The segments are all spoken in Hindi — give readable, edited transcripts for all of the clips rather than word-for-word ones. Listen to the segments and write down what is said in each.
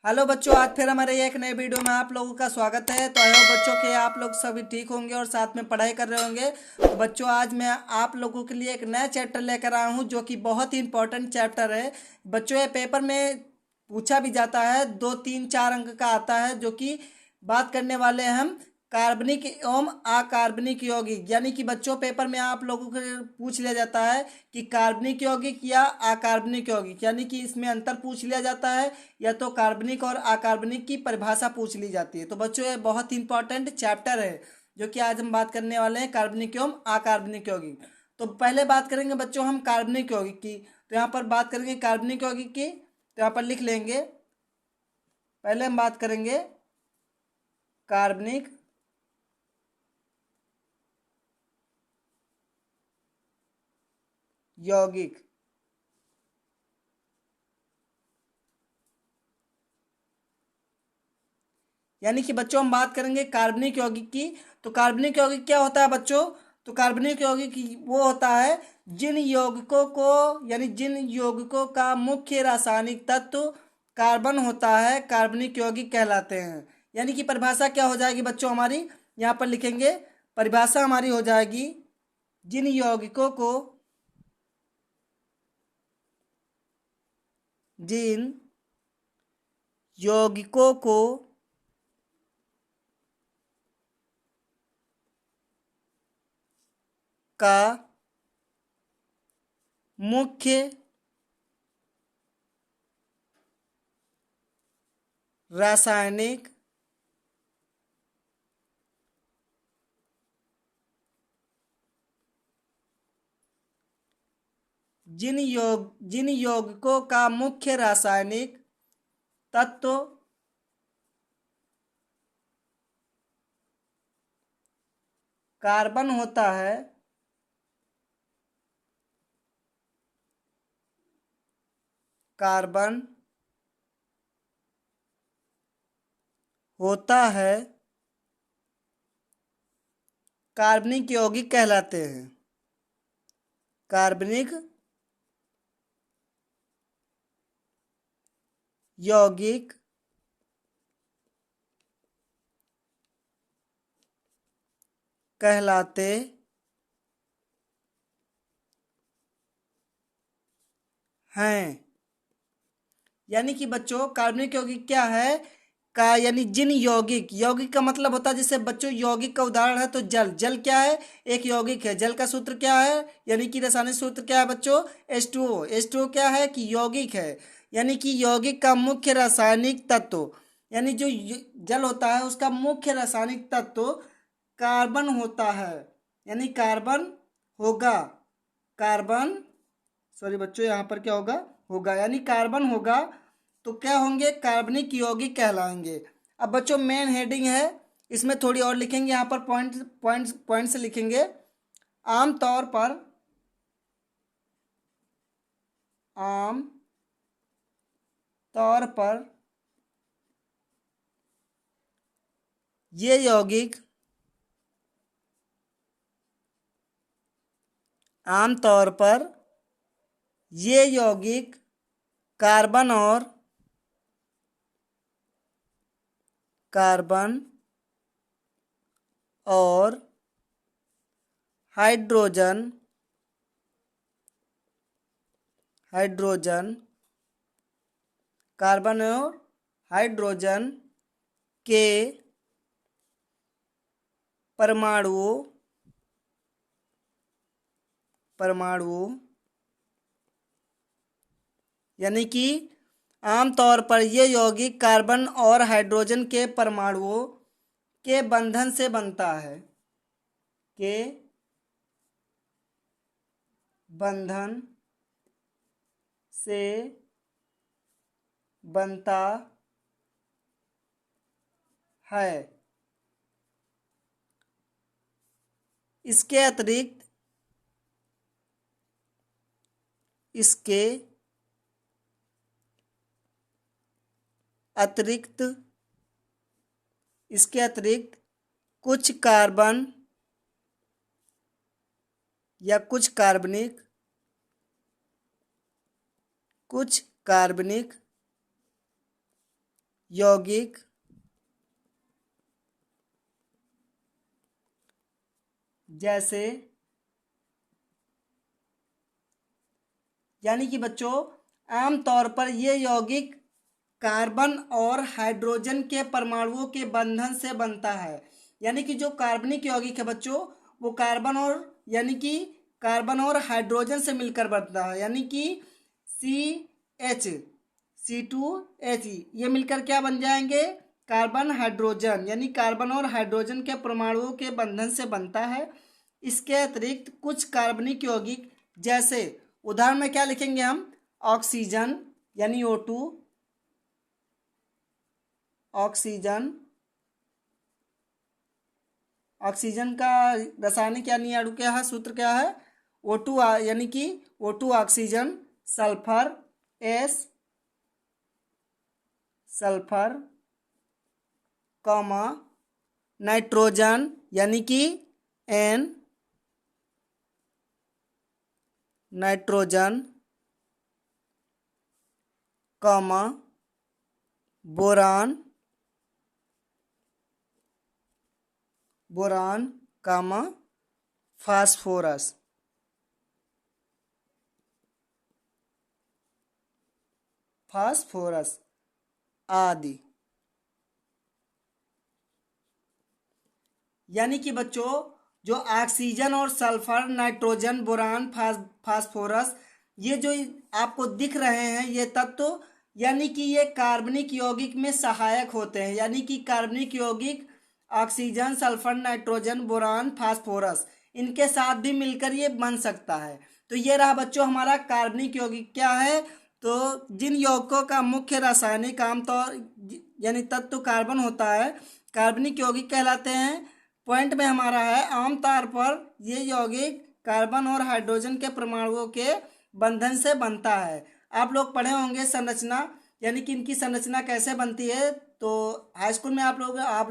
हेलो बच्चों, आज फिर हमारे एक नए वीडियो में आप लोगों का स्वागत है। तो आई होप बच्चों के आप लोग सभी ठीक होंगे और साथ में पढ़ाई कर रहे होंगे। तो बच्चों, आज मैं आप लोगों के लिए एक नया चैप्टर लेकर आया हूँ जो कि बहुत ही इंपॉर्टेंट चैप्टर है। बच्चों, ये पेपर में पूछा भी जाता है, 2 3 4 अंक का आता है। जो कि बात करने वाले हैं हम कार्बनिक एवं अकार्बनिक यौगिक। यानी कि बच्चों, पेपर में आप लोगों को पूछ लिया जाता है कि कार्बनिक यौगिक या अकार्बनिक यौगिक, यानी कि इसमें अंतर पूछ लिया जाता है, या तो कार्बनिक और अकार्बनिक की परिभाषा पूछ ली जाती है। तो बच्चों, ये बहुत ही इंपॉर्टेंट चैप्टर है जो कि आज हम बात करने वाले हैं कार्बनिक एवं अकार्बनिक यौगिक। तो पहले बात करेंगे बच्चों हम कार्बनिक यौगिक की। तो यहाँ पर बात करेंगे कार्बनिक यौगिक की, तो यहाँ पर लिख लेंगे। पहले हम बात करेंगे कार्बनिक यौगिक। यानी कि बच्चों, हम बात करेंगे कार्बनिक यौगिक की। तो कार्बनिक यौगिक क्या होता है बच्चों? तो कार्बनिक यौगिक वो होता है जिन यौगिकों को, यानी जिन यौगिकों का मुख्य रासायनिक तत्व कार्बन होता है, कार्बनिक यौगिक कहलाते हैं। यानी कि परिभाषा क्या हो जाएगी बच्चों हमारी, यहाँ पर लिखेंगे। परिभाषा हमारी हो जाएगी, जिन यौगिकों को, जिन यौगिकों को का मुख्य रासायनिक जिन यौगिकों का मुख्य रासायनिक तत्व कार्बन होता है, कार्बन होता है, कार्बनिक यौगिक कहलाते हैं। कार्बनिक यौगिक कहलाते हैं। यानी कि बच्चों, कार्बनिक यौगिक क्या है का, यानी जिन यौगिक, यौगिक का मतलब होता है, जैसे बच्चों यौगिक का उदाहरण है तो जल। जल क्या है? एक यौगिक है। जल का सूत्र क्या है, यानी कि रासायनिक सूत्र क्या है बच्चों? H2O। H2O क्या है कि यौगिक है। यानी कि यौगिक का मुख्य रासायनिक तत्व, यानी जो जल होता है उसका मुख्य रासायनिक तत्व कार्बन होता है। यानी कार्बन होगा, कार्बन, सॉरी बच्चों, यहाँ पर क्या होगा, होगा, यानी कार्बन होगा। तो क्या होंगे? कार्बनिक यौगिक कहलाएंगे। अब बच्चों, मेन हेडिंग है, इसमें थोड़ी और लिखेंगे, यहाँ पर पॉइंट से लिखेंगे। आमतौर पर, आम तौर पर ये यौगिक, आमतौर पर ये यौगिक कार्बन और हाइड्रोजन हाइड्रोजन कार्बन और हाइड्रोजन के परमाणुओं परमाणुओं यानी कि आमतौर पर ये यौगिक कार्बन और हाइड्रोजन के परमाणुओं के बंधन से बनता है, के बंधन से बनता है। इसके अतिरिक्त इसके अतिरिक्त इसके अतिरिक्त कुछ कार्बन या कुछ कार्बनिक यौगिक जैसे, यानी कि बच्चों आमतौर पर ये यौगिक कार्बन और हाइड्रोजन के परमाणुओं के बंधन से बनता है। यानी कि जो कार्बनिक यौगिक है बच्चों, वो कार्बन और यानी कि कार्बन और हाइड्रोजन से मिलकर बनता है। यानी कि CH C2H ये मिलकर क्या बन जाएंगे, कार्बन हाइड्रोजन, यानी कार्बन और हाइड्रोजन के परमाणुओं के बंधन से बनता है। इसके अतिरिक्त कुछ कार्बनिक यौगिक जैसे, उदाहरण में क्या लिखेंगे हम, ऑक्सीजन यानी O2, ऑक्सीजन, ऑक्सीजन का रासायनिक यानी अणु क्या है, सूत्र क्या है, O2 यानी कि O2 oxygen, sulphur S, sulphur, comma nitrogen यानी कि N, nitrogen, comma boron, boron, comma phosphorus, phosphorus आदि। यानी कि बच्चों जो ऑक्सीजन और सल्फर, नाइट्रोजन, बोरान, फास्फोरस ये जो आपको दिख रहे हैं ये तत्व, यानी कि ये कार्बनिक यौगिक में सहायक होते हैं। यानी कि कार्बनिक यौगिक oxygen, sulphur, nitrogen, boron, phosphorus इनके साथ भी मिलकर ये बन सकता है। तो ये रहा बच्चों हमारा कार्बनिक यौगिक क्या है। तो जिन यौगिकों का मुख्य रासायनिक आमतौर यानी तत्व कार्बन होता है, कार्बनिक यौगिक कहलाते हैं। पॉइंट में हमारा है आमतौर पर ये यौगिक कार्बन और हाइड्रोजन के परमाणुओं के बंधन से बनता है। आप लोग पढ़े होंगे संरचना, यानी कि इनकी संरचना कैसे बनती है। तो हाई स्कूल में आप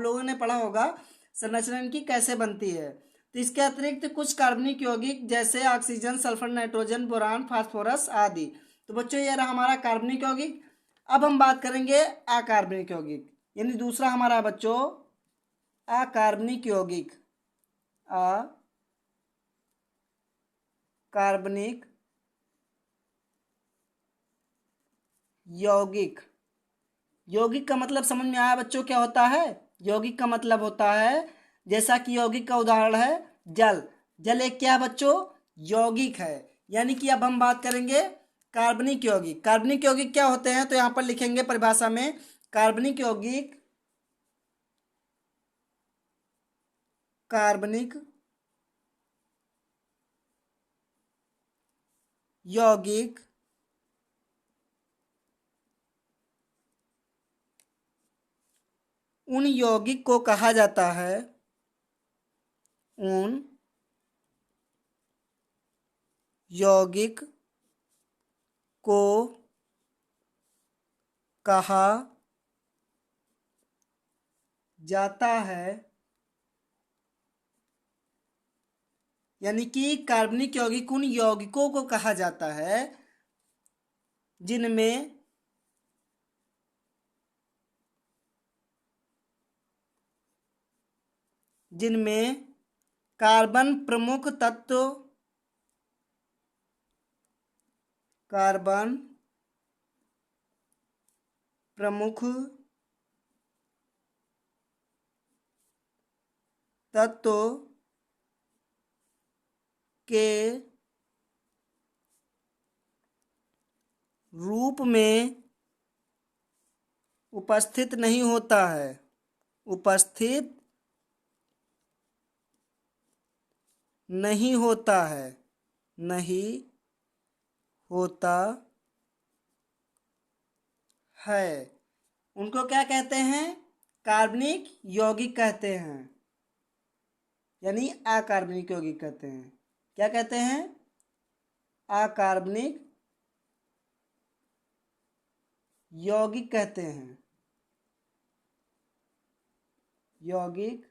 लोगों ने पढ़ा होगा संरचना इनकी कैसे बनती है। तो इसके अतिरिक्त कुछ कार्बनिक यौगिक जैसे oxygen, sulphur, nitrogen, boron, phosphorus आदि। तो बच्चों ये रहा हमारा कार्बनिक यौगिक। अब हम बात करेंगे अकार्बनिक यौगिक, यानी दूसरा हमारा बच्चों अकार्बनिक यौगिक। अकार्बनिक यौगिक, यौगिक का मतलब समझ में आया बच्चों क्या होता है। यौगिक का मतलब होता है, जैसा कि यौगिक का उदाहरण है जल। जल एक क्या है बच्चों, यौगिक है। यानी कि अब हम बात करेंगे कार्बनिक यौगिक। कार्बनिक यौगिक क्या होते हैं, तो यहाँ पर लिखेंगे परिभाषा में, कार्बनिक यौगिक, कार्बनिक यौगिक उन यौगिक को कहा जाता है, उन यौगिक को कहा जाता है, यानी कि कार्बनिक यौगिक उन यौगिकों को कहा जाता है जिनमें जिनमें कार्बन प्रमुख तत्व, कार्बन प्रमुख तत्व के रूप में उपस्थित नहीं होता है, उपस्थित नहीं होता है, नहीं होता है, उनको क्या कहते हैं, कार्बनिक यौगिक कहते हैं, यानी अकार्बनिक यौगिक कहते हैं। क्या कहते हैं, अकार्बनिक यौगिक कहते हैं, यौगिक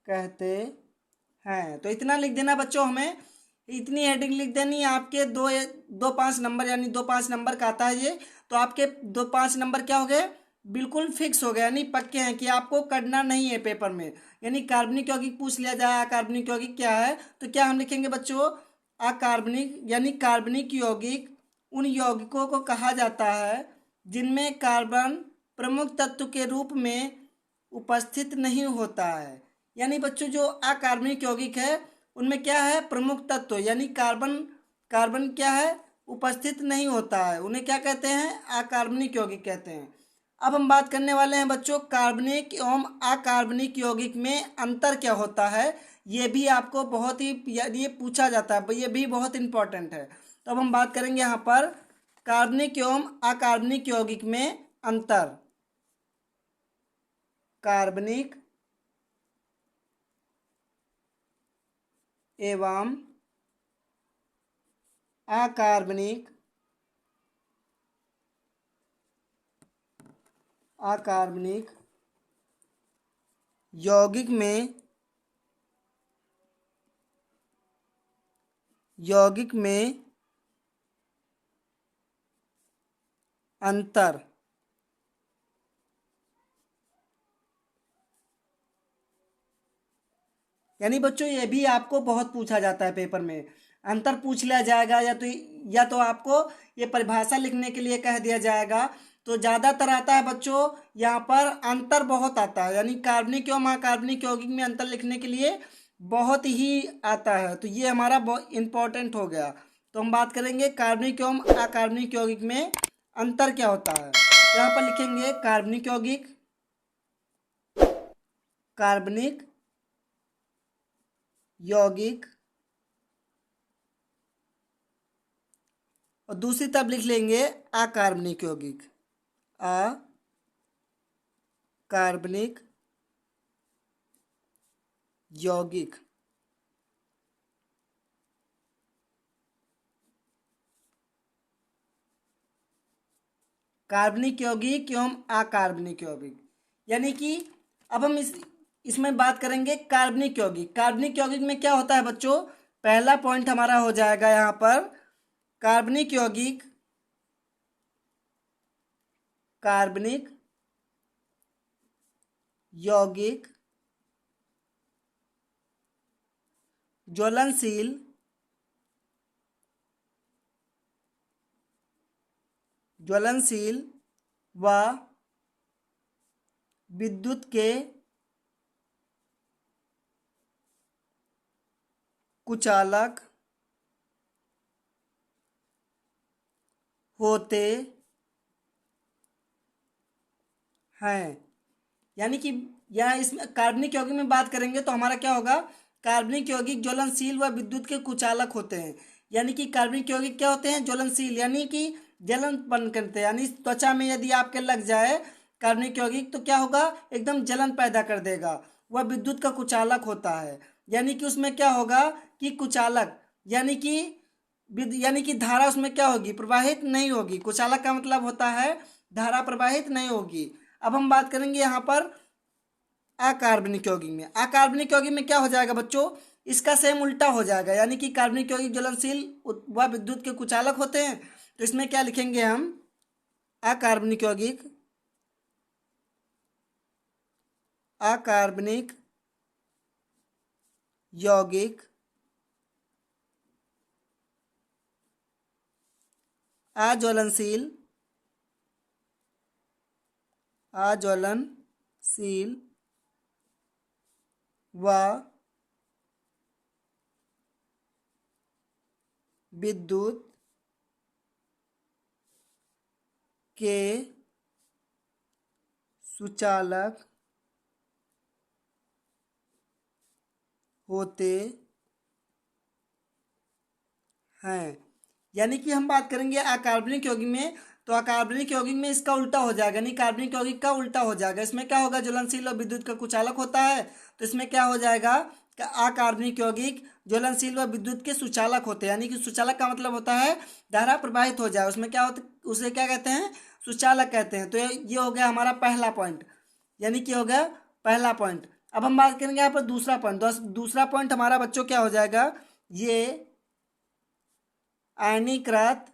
कहते हैं। तो इतना लिख देना बच्चों हमें इतनी हेडिंग लिख देनी है। आपके दो दो पाँच नंबर, यानी 2 5 नंबर का आता है ये, तो आपके 2 5 नंबर क्या हो गए, बिल्कुल फिक्स हो गए, यानी पक्के हैं कि आपको करना नहीं है पेपर में। यानी कार्बनिक यौगिक पूछ लिया जाए अकार्बनिक यौगिक क्या है, तो क्या हम लिखेंगे बच्चों, अकार्बनिक, यानी कार्बनिक यौगिक उन यौगिकों को कहा जाता है जिनमें कार्बन प्रमुख तत्व के रूप में उपस्थित नहीं होता है। यानी बच्चों जो अकार्बनिक यौगिक है उनमें क्या है, प्रमुख तत्व यानी कार्बन, कार्बन क्या है, उपस्थित नहीं होता है, उन्हें क्या कहते हैं, अकार्बनिक यौगिक कहते हैं। अब हम बात करने वाले हैं बच्चों कार्बनिक एवं अकार्बनिक यौगिक में अंतर क्या होता है। ये भी आपको बहुत ही, ये पूछा जाता है, ये भी बहुत इंपॉर्टेंट है। तो अब हम बात करेंगे यहाँ पर कार्बनिक एवं अकार्बनिक यौगिक में अंतर। कार्बनिक एवं अकार्बनिक अकार्बनिक यौगिक में अंतर। यानी बच्चों ये भी आपको बहुत पूछा जाता है पेपर में, अंतर पूछ लिया जाएगा, या तो आपको ये परिभाषा लिखने के लिए कह दिया जाएगा। तो ज़्यादातर आता है बच्चों यहाँ पर अंतर बहुत आता है, यानी कार्बनिक एवं अकार्बनिक यौगिक में अंतर लिखने के लिए बहुत ही आता है। तो ये हमारा बहुत इंपॉर्टेंट हो गया। तो हम बात करेंगे कार्बनिक एवं अकार्बनिक यौगिक में अंतर क्या होता है। यहाँ पर लिखेंगे कार्बनिक यौगिक, कार्बनिक यौगिक, और दूसरी तरफ लिख लेंगे अकार्बनिक यौगिक, अकार्बनिक यौगिक। कार्बनिक यौगिक एवं अकार्बनिक यौगिक, यानी कि अब हम इसमें बात करेंगे कार्बनिक यौगिक। कार्बनिक यौगिक में क्या होता है बच्चों, पहला पॉइंट हमारा हो जाएगा यहाँ पर कार्बनिक यौगिक, कार्बनिक यौगिक ज्वलनशील व विद्युत के कुचालक होते हैं। यानी कि यहाँ इसमें कार्बनिक यौगिक में बात करेंगे तो हमारा क्या होगा, कार्बनिक यौगिक ज्वलनशील व विद्युत के कुचालक होते हैं। यानी कि कार्बनिक यौगिक क्या होते हैं, ज्वलनशील, यानी कि जलन उत्पन्न करते हैं। यानी त्वचा में यदि आपके लग जाए कार्बनिक यौगिक तो क्या होगा, एकदम जलन पैदा कर देगा। वह विद्युत का कुचालक होता है, यानी कि उसमें क्या होगा कि कुचालक, यानी कि धारा उसमें क्या होगी, प्रवाहित नहीं होगी। कुचालक का मतलब होता है धारा प्रवाहित नहीं होगी। अब हम बात करेंगे यहाँ पर अकार्बनिक यौगिक में। अकार्बनिक यौगिक में क्या हो जाएगा बच्चों, इसका सेम उल्टा हो जाएगा। यानी कि कार्बनिक यौगिक ज्वलनशील व विद्युत के कुचालक होते हैं, तो इसमें क्या लिखेंगे हम, अकार्बनिक यौगिक, अकार्बनिक यौगिक अज्वलनशील व विद्युत के सुचालक होते हैं। यानी कि हम बात करेंगे अकार्बनिक यौगिक में, तो अकार्बनिक यौगिक में इसका उल्टा हो जाएगा, यानी कार्बनिक यौगिक का उल्टा हो जाएगा। इसमें क्या होगा, ज्वलनशील और विद्युत का कुचालक होता है, तो इसमें क्या हो जाएगा कि अकार्बनिक यौगिक ज्वलनशील व विद्युत के सुचालक होते हैं। यानी कि सुचालक का मतलब होता है धारा प्रवाहित हो जाए, उसमें क्या होता, उसे क्या कहते हैं, सुचालक कहते हैं। तो ये हो गया हमारा पहला पॉइंट, यानी कि हो गया पहला पॉइंट। अब हम बात करेंगे यहाँ पर दूसरा पॉइंट। दूसरा पॉइंट हमारा बच्चों क्या हो जाएगा, ये आयनीकृत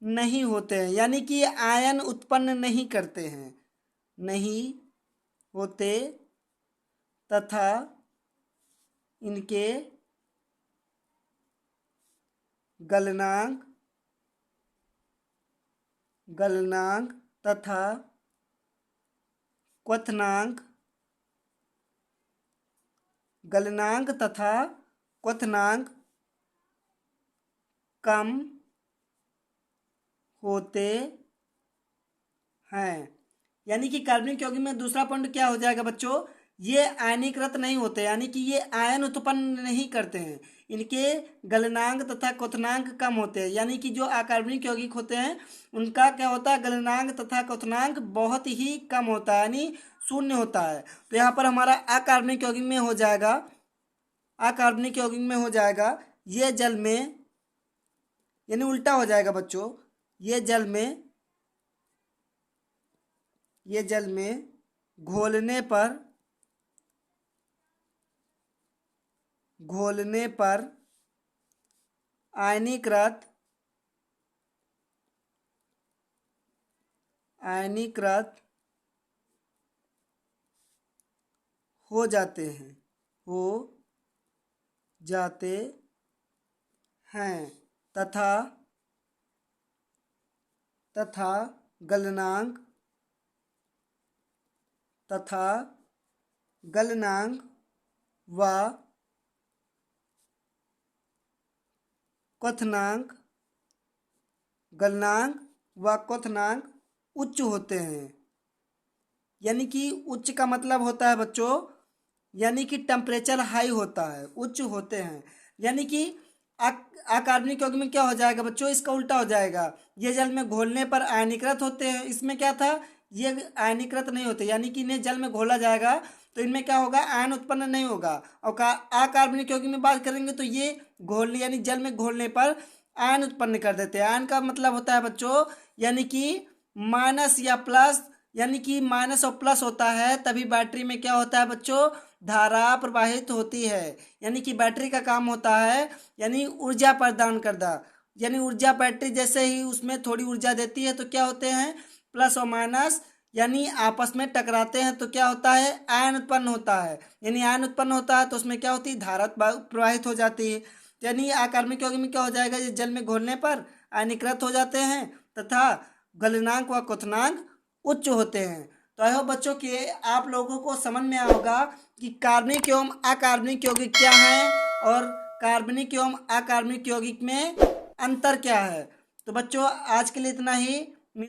नहीं होते हैं, यानी कि आयन उत्पन्न नहीं करते हैं, नहीं होते तथा इनके गलनांक तथा क्वथनांक कम होते हैं। यानी कि कार्बनिक यौगिक में दूसरा पॉइंट क्या हो जाएगा बच्चों, ये आयनीकृत नहीं होते, यानी कि ये आयन उत्पन्न नहीं करते हैं, इनके गलनांक तथा क्वथनांक कम होते हैं। यानी कि जो अकार्बनिक यौगिक होते हैं उनका क्या होता है, गलनांक तथा क्वथनांक बहुत ही कम होता है, यानी शून्य होता है। तो यहाँ पर हमारा अकार्बनिक यौगिक में हो जाएगा ये जल में, यानी उल्टा हो जाएगा बच्चों, ये जल में घोलने पर आयनीकृत हो जाते हैं तथा गलनांक व क्वथनांक उच्च होते हैं। यानी कि उच्च का मतलब होता है बच्चों, यानी कि टेम्परेचर हाई होता है, उच्च होते हैं। यानी कि अकार्बनिक यौगिक में क्या हो जाएगा बच्चों, इसका उल्टा हो जाएगा, ये जल में घोलने पर आयनीकृत होते हैं, इसमें क्या था, ये आयनीकृत नहीं होते, यानी कि इन्हें जल में घोला जाएगा तो इनमें क्या होगा, आयन उत्पन्न नहीं होगा। और अकार्बनिक यौगिक में बात करेंगे तो ये घोलने यानी जल में घोलने पर आयन उत्पन्न कर देते हैं। आयन का मतलब होता है बच्चों, यानी कि माइनस या प्लस, यानी कि माइनस और प्लस होता है तभी बैटरी में क्या होता है बच्चों, धारा प्रवाहित होती है। यानी कि बैटरी का काम होता है यानी ऊर्जा प्रदान करना, यानी ऊर्जा बैटरी जैसे ही उसमें थोड़ी ऊर्जा देती है तो क्या होते हैं, प्लस और माइनस यानी आपस में टकराते हैं तो क्या होता है, आयन उत्पन्न होता है। यानी आयन उत्पन्न होता है तो उसमें क्या होती है, धारा प्रवाहित हो जाती है। यानी अकार्बनिक यौगिक में क्या हो जाएगा, ये जल में घोलने पर आयनीकृत हो जाते हैं तथा गलनांक व क्वथनांक उच्च होते हैं। तो आई होप बच्चों कि आप लोगों को समझ में आया होगा कि कार्बनिक एवं अकार्बनिक यौगिक क्या है और कार्बनिक एवं अकार्बनिक यौगिक में अंतर क्या है। तो बच्चों आज के लिए इतना ही।